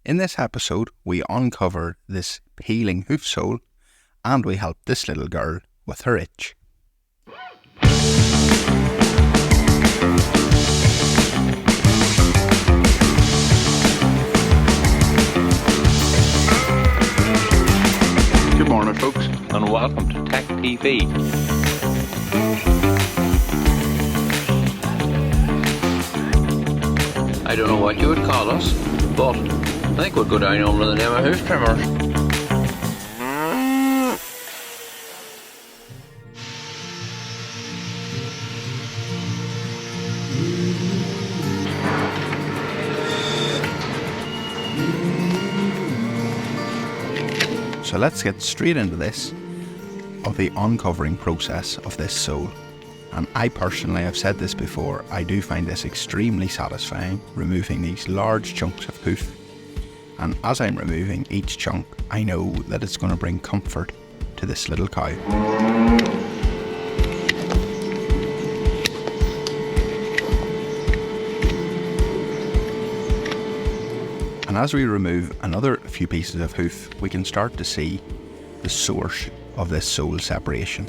In this episode, we uncover this peeling hoof sole and we help this little girl with her itch. Good morning, folks, and welcome to Tech TV. I don't know what you would call us, but I think we'll go down under the name of hoof trimmers. So let's get straight into this, of the uncovering process of this sole. And I personally have said this before, I do find this extremely satisfying, removing these large chunks of hoof. And as I'm removing each chunk, I know that it's going to bring comfort to this little cow. And as we remove another few pieces of hoof, we can start to see the source of this sole separation.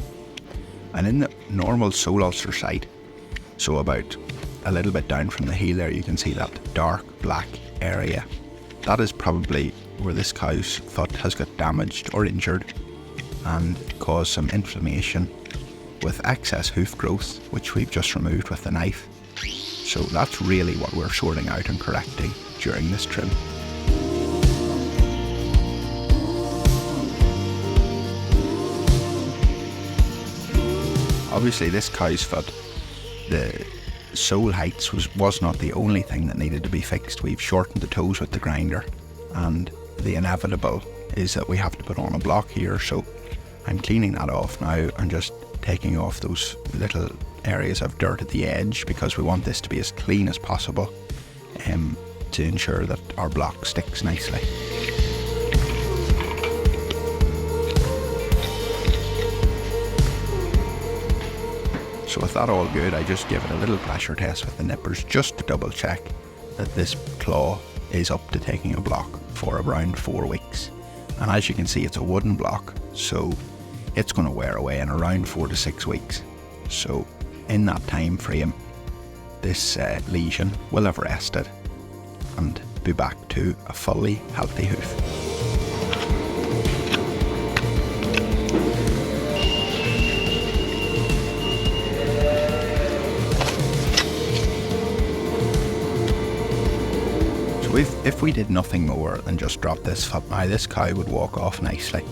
And in the normal sole ulcer site, so about a little bit down from the heel there, you can see that dark black area. That is probably where this cow's foot has got damaged or injured and caused some inflammation with excess hoof growth, which we've just removed with the knife. So that's really what we're sorting out and correcting during this trim. Obviously this cow's foot, the sole heights was not the only thing that needed to be fixed. We've shortened the toes with the grinder, and the inevitable is that we have to put on a block here, so I'm cleaning that off now and just taking off those little areas of dirt at the edge, because we want this to be as clean as possible to ensure that our block sticks nicely. So with that all good, I just give it a little pressure test with the nippers just to double check that this claw is up to taking a block for around 4 weeks. And as you can see, it's a wooden block, so it's going to wear away in around 4 to 6 weeks. So in that time frame, this lesion will have rested and be back to a fully healthy hoof. If we did nothing more than just drop this foot, now this cow would walk off nicely.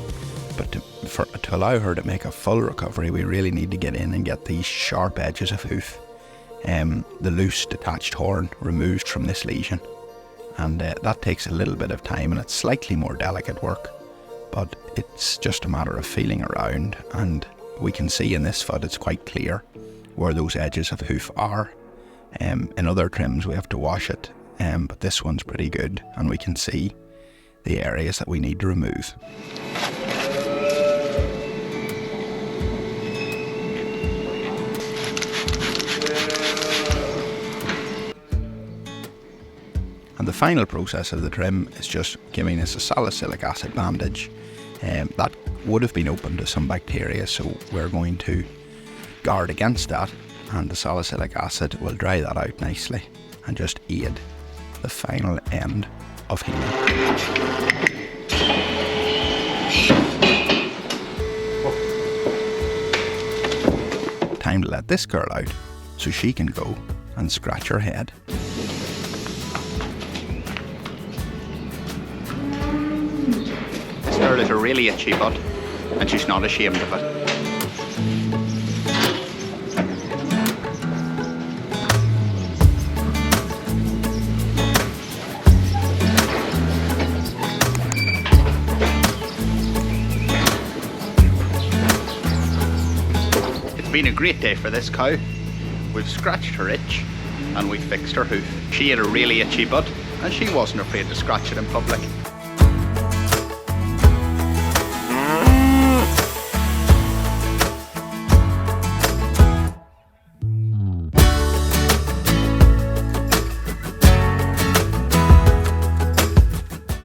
But to allow her to make a full recovery, we really need to get in and get these sharp edges of hoof, the loose detached horn, removed from this lesion. And that takes a little bit of time, and it's slightly more delicate work. But it's just a matter of feeling around, and we can see in this foot it's quite clear where those edges of hoof are. In other trims we have to wash it. But this one's pretty good, and we can see the areas that we need to remove. And the final process of the trim is just giving this a salicylic acid bandage. That would have been open to some bacteria, so we're going to guard against that, and the salicylic acid will dry that out nicely and just aid the final end of healing. Time to let this girl out so she can go and scratch her head. This girl is a really itchy butt, and she's not ashamed of it. It's been a great day for this cow. We've scratched her itch and we've fixed her hoof. She had a really itchy butt and she wasn't afraid to scratch it in public.